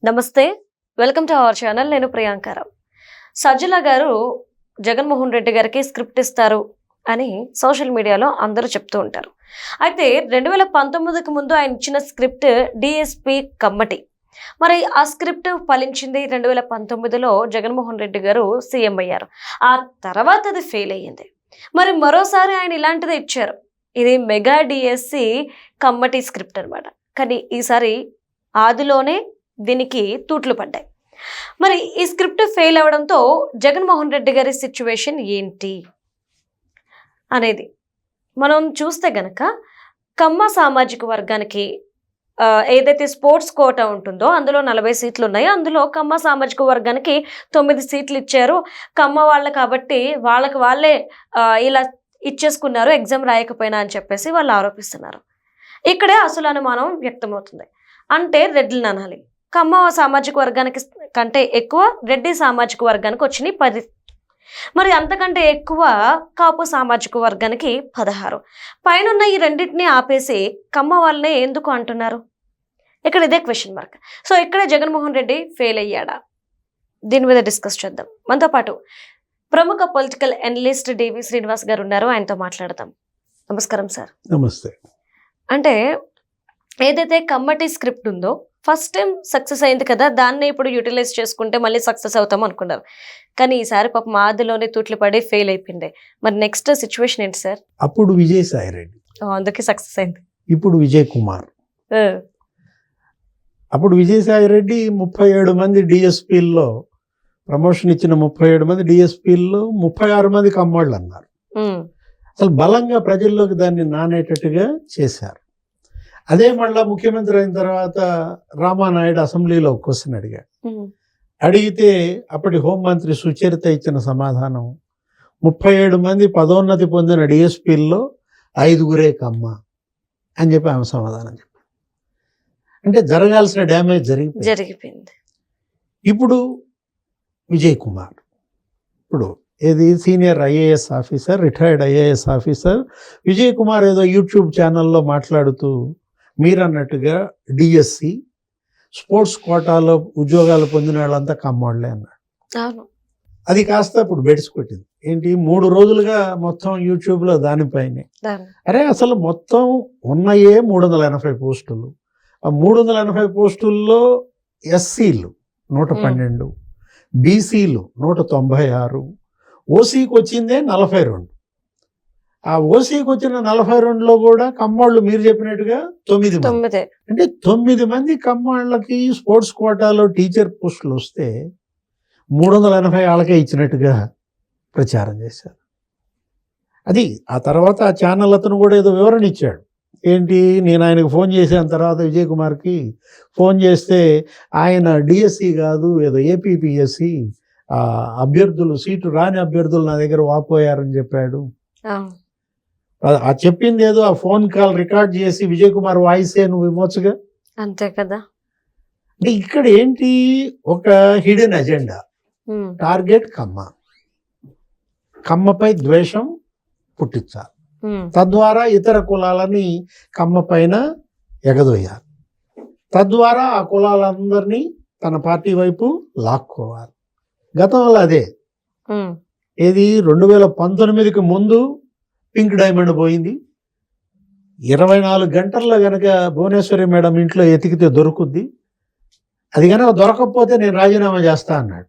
నమస్తే, welcome to our channel. నేను ప్రియాంకారావు. సజ్జల గారు జగన్మోహన్ రెడ్డి గారికి స్క్రిప్ట్ ఇస్తారు అని సోషల్ మీడియాలో అందరూ చెప్తూ ఉంటారు. అయితే 2019కి ముందు ఆయన ఇచ్చిన స్క్రిప్ట్ డిఎస్పి కమ్మటి. మరి ఆ స్క్రిప్ట్ ఫలించింది 2019లో జగన్మోహన్ రెడ్డి గారు సీఎం అయ్యారు. ఆ తర్వాత అది ఫెయిల్ అయ్యింది. మరి మరోసారి ఆయన ఇలాంటిదే ఇచ్చారు. ఇది మెగా డిఎస్సి కమ్మటి స్క్రిప్ట్ అనమాట. కానీ ఈసారి ఆదిలోనే దీనికి తూట్లు పడ్డాయి. మరి ఈ స్క్రిప్ట్ ఫెయిల్ అవడంతో జగన్మోహన్ రెడ్డి గారి సిచ్యువేషన్ ఏంటి అనేది మనం చూస్తే గనక కమ్మ సామాజిక వర్గానికి ఏదైతే స్పోర్ట్స్ కోటా ఉంటుందో అందులో 40 సీట్లు ఉన్నాయి. అందులో కమ్మ సామాజిక వర్గానికి 9 సీట్లు ఇచ్చారు. కమ్మ వాళ్ళ కాబట్టి వాళ్ళే ఇలా ఇచ్చేసుకున్నారు ఎగ్జామ్ రాయకపోయినా అని చెప్పేసి వాళ్ళు ఆరోపిస్తున్నారు. ఇక్కడే అసలు అనుమానం వ్యక్తమవుతుంది. అంటే రెడ్లను అనాలి. కమ్మ సామాజిక వర్గానికి కంటే ఎక్కువ రెడ్డి సామాజిక వర్గానికి వచ్చినాయి 10. మరి అంతకంటే ఎక్కువ కాపు సామాజిక వర్గానికి 16. పైన ఈ రెండింటిని ఆపేసి కమ్మ వాళ్ళనే ఎందుకు అంటున్నారు? ఇక్కడ ఇదే క్వశ్చన్ మార్క్. సో ఇక్కడే జగన్మోహన్ రెడ్డి ఫెయిల్ అయ్యాడా? దీని మీద డిస్కస్ చేద్దాం. మనతో పాటు ప్రముఖ పొలిటికల్ అనలిస్ట్ డివి శ్రీనివాస్ గారు ఉన్నారు. ఆయనతో మాట్లాడదాం. నమస్కారం సార్. నమస్తే. అంటే ఏదైతే కమ్మటి స్క్రిప్ట్ ఉందో ఫస్ట్ టైం సక్సెస్ అయింది కదా, దాన్ని ఇప్పుడు యూటిలైజ్ చేసుకుంటే మళ్ళీ సక్సెస్ అవుతాం అనుకున్నారు. కానీ ఈసారి పాపం ఆదిలోనే తూట్లు పడి ఫెయిల్ అయిపోయింది. మరి నెక్స్ట్ సిచ్యువేషన్ ఏంటి సార్? అప్పుడు విజయసాయి రెడ్డి, అందుకే సక్సెస్ అయింది. ఇప్పుడు విజయ్ కుమార్. అప్పుడు విజయసాయి రెడ్డి 37 మంది డిఎస్పీల్లో ప్రమోషన్ ఇచ్చిన 37 మంది డిఎస్పీల్లో 36 మంది కమ్మాళ్ళు అన్నారు. అసలు బలంగా ప్రజల్లోకి దాన్ని నానేటట్టుగా చేశారు. అదే మళ్ళా ముఖ్యమంత్రి అయిన తర్వాత రామానాయుడు అసెంబ్లీలో క్వశ్చన్ అడిగాడు. అడిగితే అప్పటి హోంమంత్రి సుచరిత ఇచ్చిన సమాధానం 37 మంది పదోన్నతి పొందిన డిఎస్పీల్లో 5గురే కమ్మ అని చెప్పి ఆమె సమాధానం చెప్పారు. అంటే జరగాల్సిన డ్యామేజ్ జరిగిపోయింది. ఇప్పుడు విజయ్ కుమార్, ఇప్పుడు ఏది senior IAS officer, retired IAS officer Vijay Kumar ఏదో యూట్యూబ్ ఛానల్లో మాట్లాడుతూ మీరన్నట్టుగా డిఎస్సి స్పోర్ట్స్ కోటాలో ఉద్యోగాలు పొందిన వాళ్ళంతా కమ్మోళ్లే అన్నాడు. అది కాస్త ఇప్పుడు బెడిసి కొట్టింది. ఏంటి 3 రోజులుగా మొత్తం యూట్యూబ్లో దానిపైనే. అరే అసలు మొత్తం ఉన్నాయే 380 పోస్టులు. ఆ 380 పోస్టుల్లో ఎస్సీలు 112, బీసీలు 196, ఓసీకి వచ్చిందే 42. ఆ ఓసీకి వచ్చిన 42లో కూడా కమ్మోళ్ళు మీరు చెప్పినట్టుగా 9 మంది. అంటే 9 మంది కమ్మోళ్ళకి స్పోర్ట్స్ కోటాలో టీచర్ పోస్టులు వస్తే 380 వాళ్ళకే ఇచ్చినట్టుగా ప్రచారం చేశారు. అది ఆ తర్వాత ఆ ఛానల్ అతను కూడా ఏదో వివరణ ఇచ్చాడు. ఏంటి, నేను ఆయనకు ఫోన్ చేసిన తర్వాత విజయ్ కుమార్కి ఫోన్ చేస్తే ఆయన డిఎస్సి కాదు ఏదో ఏపీపీఎస్సి అభ్యర్థులు సీటు రాని అభ్యర్థులు నా దగ్గర వాపోయారని చెప్పాడు. ఆ చెప్పింది ఏదో ఆ ఫోన్ కాల్ రికార్డ్ చేసి విజయ్ కుమార్ వాయిసే నువ్వు ఇవ్వచ్చుగా. అంతే కదా. అంటే ఇక్కడ ఏంటి, ఒక హిడెన్ అజెండా. టార్గెట్ కమ్మపై ద్వేషం పుట్టించాలి, తద్వారా ఇతర కులాలని కమ్మ పైన ఎగదొయ్యాలి, తద్వారా ఆ కులాలందరినీ తన పార్టీ వైపు లాక్కోవాలి. గతంలో అదే. ఏది 2019కి ముందు పింక్ డైమండ్ పోయింది. 24 గంటల్లో గనక భువనేశ్వరి మేడం ఇంట్లో ఎతికితే దొరుకుద్ది. అది కనుక దొరకకపోతే నేను రాజీనామా చేస్తా అన్నాడు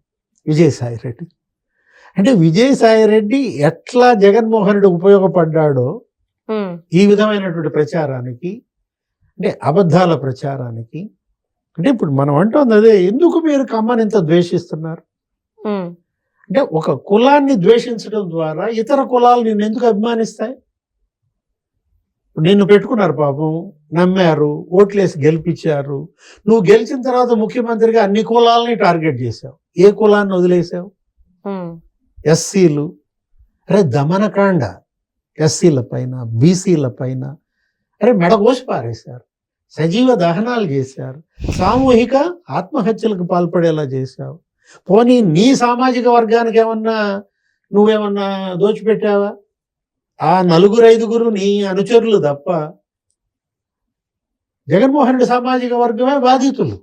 విజయసాయి రెడ్డి. అంటే విజయసాయి రెడ్డి ఎట్లా జగన్మోహన్ రెడ్డి ఉపయోగపడ్డాడో ఈ విధమైనటువంటి ప్రచారానికి, అంటే అబద్ధాల ప్రచారానికి. అంటే ఇప్పుడు మనం అంటోంది అదే, ఎందుకు మీరు కమ్మని ఇంత ద్వేషిస్తున్నారు? అంటే ఒక కులాన్ని ద్వేషించడం ద్వారా ఇతర కులాలు నిన్ను ఎందుకు అభిమానిస్తాయి? నిన్ను పెట్టుకున్నారు, పాపం నమ్మారు, ఓట్లేసి గెలిపించారు. నువ్వు గెలిచిన తర్వాత ముఖ్యమంత్రిగా అన్ని కులాలని టార్గెట్ చేశావు. ఏ కులాన్ని వదిలేసావు? ఎస్సీలు. అరే దమనకాండ ఎస్సీల పైన, బీసీల పైన అరే మెడగోసి పారేశారు, సజీవ దహనాలు చేశారు, సామూహిక ఆత్మహత్యలకు పాల్పడేలా చేశావు. పోనీ నీ సామాజిక వర్గానికి నువ్వేమన్నా దోచిపెట్టావా? ఆ 4-5 నీ అనుచరులు తప్ప జగన్మోహన్ రెడ్డి సామాజిక వర్గమే బాధితులు.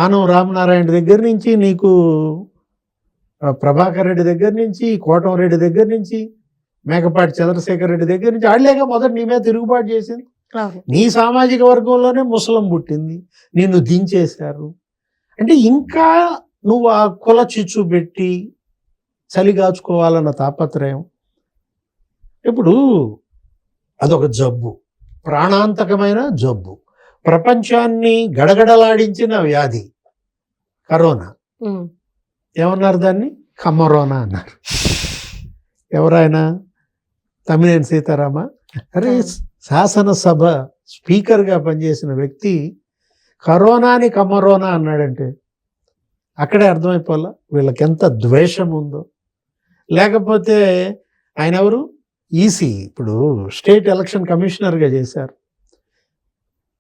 ఆనం రామనారాయణ దగ్గర నుంచి నీకు ప్రభాకర్ రెడ్డి దగ్గర నుంచి, కోటంరెడ్డి దగ్గర నుంచి, మేకపాటి చంద్రశేఖర్ రెడ్డి దగ్గర నుంచి వాళ్ళేగా మొదట నీ మీద తిరుగుబాటు చేసింది. అవును. నీ సామాజిక వర్గంలోనే ముసలం పుట్టింది, నిన్ను దించేశారు. అంటే ఇంకా నువ్వు ఆ కుల చిచ్చు పెట్టి చలిగాచుకోవాలన్న తాపత్రయం. ఇప్పుడు అదొక జబ్బు, ప్రాణాంతకమైన జబ్బు, ప్రపంచాన్ని గడగడలాడించిన వ్యాధి కరోనా. ఉమ్. ఏమన్నారు దాన్ని? కమరోనా అన్నారు. ఎవరైనా తమ్మినేని సీతారామ. అరే, శాసనసభ స్పీకర్గా పనిచేసిన వ్యక్తి కరోనాని కమరోనా అన్నాడంటే అక్కడే అర్థమైపోలా వీళ్ళకి ఎంత ద్వేషం ఉందో. లేకపోతే ఆయన ఎవరు? ఈసీ, ఇప్పుడు స్టేట్ ఎలక్షన్ కమిషనర్గా చేశారు.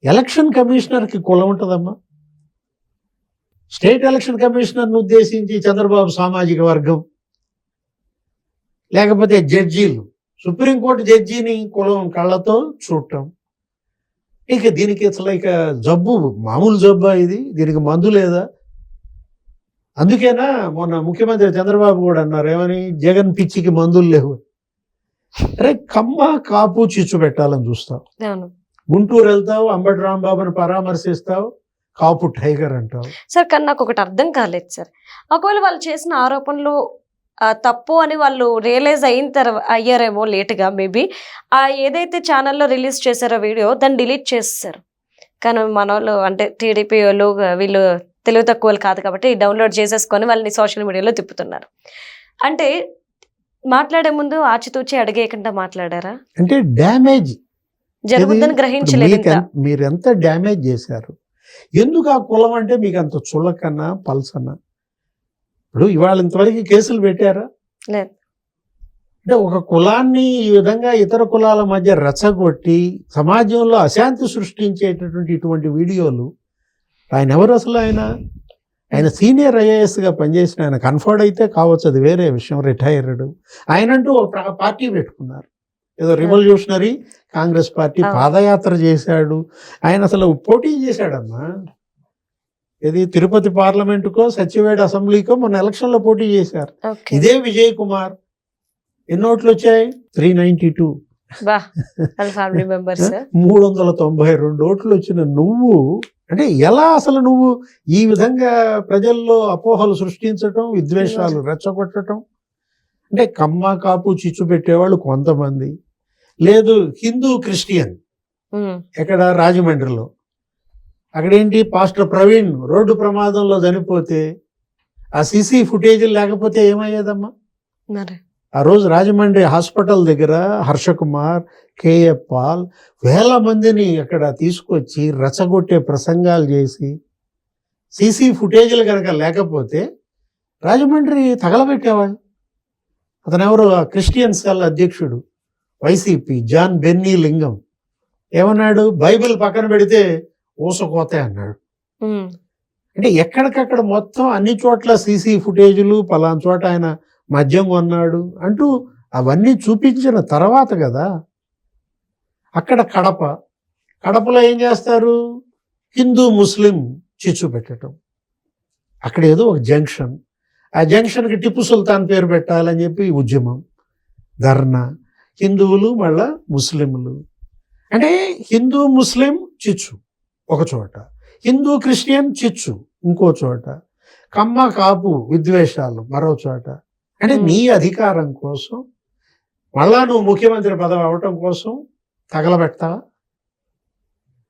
ఎలక్షన్ కమిషనర్కి కులం ఉంటుందమ్మా. స్టేట్ ఎలక్షన్ కమిషనర్ను ఉద్దేశించి చంద్రబాబు సామాజిక వర్గం, లేకపోతే జడ్జీలు, సుప్రీంకోర్టు జడ్జిని కులం కళ్ళతో చూడటం. ఇక దీనికి అసలు ఇక జబ్బు మామూలు జబ్బా ఇది? దీనికి మందు లేదా? అందుకేనా మొన్న ముఖ్యమంత్రి చంద్రబాబు కూడా అన్నారు, ఏమని? జగన్ పిచ్చికి మందులు లేవు. అరే, కమ్మ కాపు చిచ్చు పెట్టాలని చూస్తావు, అవును గుంటూరు వెళ్తావు, అంబటి రాంబాబుని పరామర్శిస్తావు, కాపు టైగర్ అంటావు. సార్. కానీ నాకు ఒకటి అర్థం కాలేదు సార్. ఒకవేళ వాళ్ళు చేసిన ఆరోపణలు తప్పు అని వాళ్ళు రియలైజ్ అయ్యారేమో లేట్గా, మేబీ ఏదైతే ఛానల్లో రిలీజ్ చేశారో వీడియో దాన్ని డిలీట్ చేస్తారు. కానీ మన వాళ్ళు అంటే టీడీపీ వాళ్ళు వీళ్ళు తెలివి తక్కువలు కాదు కాబట్టి డౌన్లోడ్ చేసేసుకొని వాళ్ళని సోషల్ మీడియాలో తిప్పుతున్నారు. అంటే మాట్లాడే ముందు ఆచితూచి అడిగేయకుండా మాట్లాడారా? అంటే డ్యామేజ్ జరుగుతుందని గ్రహించలేదు ఇంకా. మీరు ఎంత డ్యామేజ్ చేశారు. ఎందుకు ఆ కులం అంటే మీకు అంత చులకన్నా పల్సన్నా? ఇప్పుడు ఇవాళ ఇంతవరకు కేసులు పెట్టారా? లేదు. అంటే ఒక కులాన్ని ఈ విధంగా ఇతర కులాల మధ్య రెచ్చగొట్టి సమాజంలో అశాంతి సృష్టించేటటువంటి ఇటువంటి వీడియోలు. ఆయన ఎవరు అసలు? ఆయన సీనియర్ ఐఏఎస్గా పనిచేసిన ఆయన. కన్ఫర్డ్ అయితే కావచ్చు, అది వేరే విషయం, రిటైర్డ్. ఆయనంటూ ఒక పార్టీ పెట్టుకున్నారు, ఏదో రివల్యూషనరీ కాంగ్రెస్ పార్టీ. పాదయాత్ర చేశాడు ఆయన. అసలు పోటీ చేశాడమ్మా. ఇది తిరుపతి పార్లమెంటుకో సచివేడ్ అసెంబ్లీకో మొన్న ఎలక్షన్లో పోటీ చేశారు. ఇదే విజయ్ కుమార్. ఎన్ని ఓట్లు వచ్చాయి? 392. 392 ఓట్లు వచ్చిన నువ్వు అంటే ఎలా అసలు? నువ్వు ఈ విధంగా ప్రజల్లో అపోహలు సృష్టించటం, విద్వేషాలు రెచ్చగొట్టడం. అంటే కమ్మ కాపు చిచ్చు పెట్టేవాళ్ళు కొంతమంది, లేదు హిందూ క్రిస్టియన్. ఎక్కడ? రాజమండ్రిలో. అక్కడేంటి, పాస్టర్ ప్రవీణ్ రోడ్డు ప్రమాదంలో చనిపోతే ఆ సీసీ ఫుటేజీలు లేకపోతే ఏమయ్యేదమ్మా? ఆ రోజు రాజమండ్రి హాస్పిటల్ దగ్గర హర్షకుమార్, కేఏ పాల్ వేల మందిని అక్కడ తీసుకొచ్చి రెచ్చగొట్టే ప్రసంగాలు చేసి సీసీ ఫుటేజీలు కనుక లేకపోతే రాజమండ్రి తగలబెట్టేవాళ్ళు. అతను ఎవరు? క్రిస్టియన్ సెల్ అధ్యక్షుడు వైసీపీ జాన్ బెన్నీ లింగం ఏమన్నాడు? బైబిల్ పక్కన పెడితే ఊసకోతే అన్నాడు. అంటే ఎక్కడికక్కడ మొత్తం అన్ని చోట్ల సీసీ ఫుటేజీలు, పలానా చోట ఆయన మద్యం కొన్నాడు అంటూ అవన్నీ చూపించిన తర్వాత కదా. అక్కడ కడపలో ఏం చేస్తారు? హిందూ ముస్లిం చిచ్చు పెట్టడం. అక్కడ ఏదో ఒక జంక్షన్, ఆ జంక్షన్కి టిప్పు సుల్తాన్ పేరు పెట్టాలని చెప్పి ఉద్యమం, ధర్నా. హిందువులు మళ్ళా ముస్లింలు. అంటే హిందూ ముస్లిం చిచ్చు ఒక చోట, హిందూ క్రిస్టియన్ చిచ్చు ఇంకో చోట, కమ్మ కాపు విద్వేషాలు మరో చోట. అంటే నీ అధికారం కోసం, మళ్ళా నువ్వు ముఖ్యమంత్రి పదవి అవటం కోసం తగలబెడతావా?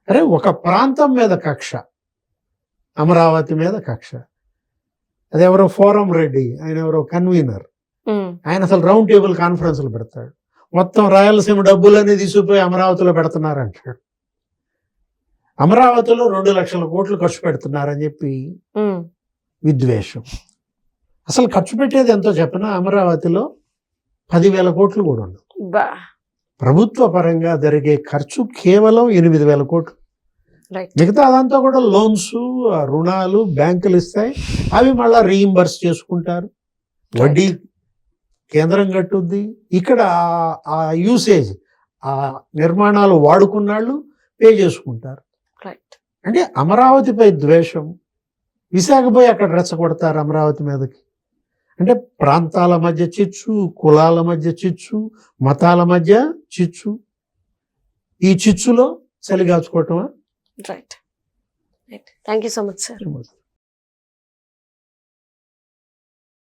అరే, ఒక ప్రాంతం మీద కక్ష, అమరావతి మీద కక్ష. అదెవరో ఫోరం రెడ్డి, ఆయన ఎవరో కన్వీనర్. ఆయన అసలు రౌండ్ టేబుల్ కాన్ఫరెన్స్లు పెడతాడు. మొత్తం రాయలసీమ డబ్బులన్నీ తీసుకుపోయి అమరావతిలో పెడుతున్నారంటాడు. అమరావతిలో 2 లక్షల కోట్లు ఖర్చు పెడుతున్నారని చెప్పి విద్వేషం. అసలు ఖర్చు పెట్టేది ఎంతో చెప్పినా అమరావతిలో 10,000 కోట్లు కూడా ఉండవు. ప్రభుత్వ పరంగా జరిగే ఖర్చు కేవలం 8,000 కోట్లు. మిగతా అదంతా కూడా లోన్స్, రుణాలు బ్యాంకులు ఇస్తాయి, అవి మళ్ళీ రీయింబర్స్ చేసుకుంటారు, వడ్డీ కేంద్రం కట్టుద్ది. ఇక్కడ ఆ యూసేజ్, ఆ నిర్మాణాలు వాడుకున్నాళ్ళు పే చేసుకుంటారు. అంటే అమరావతిపై ద్వేషం, విశాఖ పోయి అక్కడ రెచ్చగొడతారు అమరావతి మీదకి. అంటే ప్రాంతాల మధ్య చిచ్చు, కులాల మధ్య చిచ్చు, మతాల మధ్య చిచ్చు. ఈ చిచ్చులో చలిగాచుకోవటమా? Right. Thank you so much sir.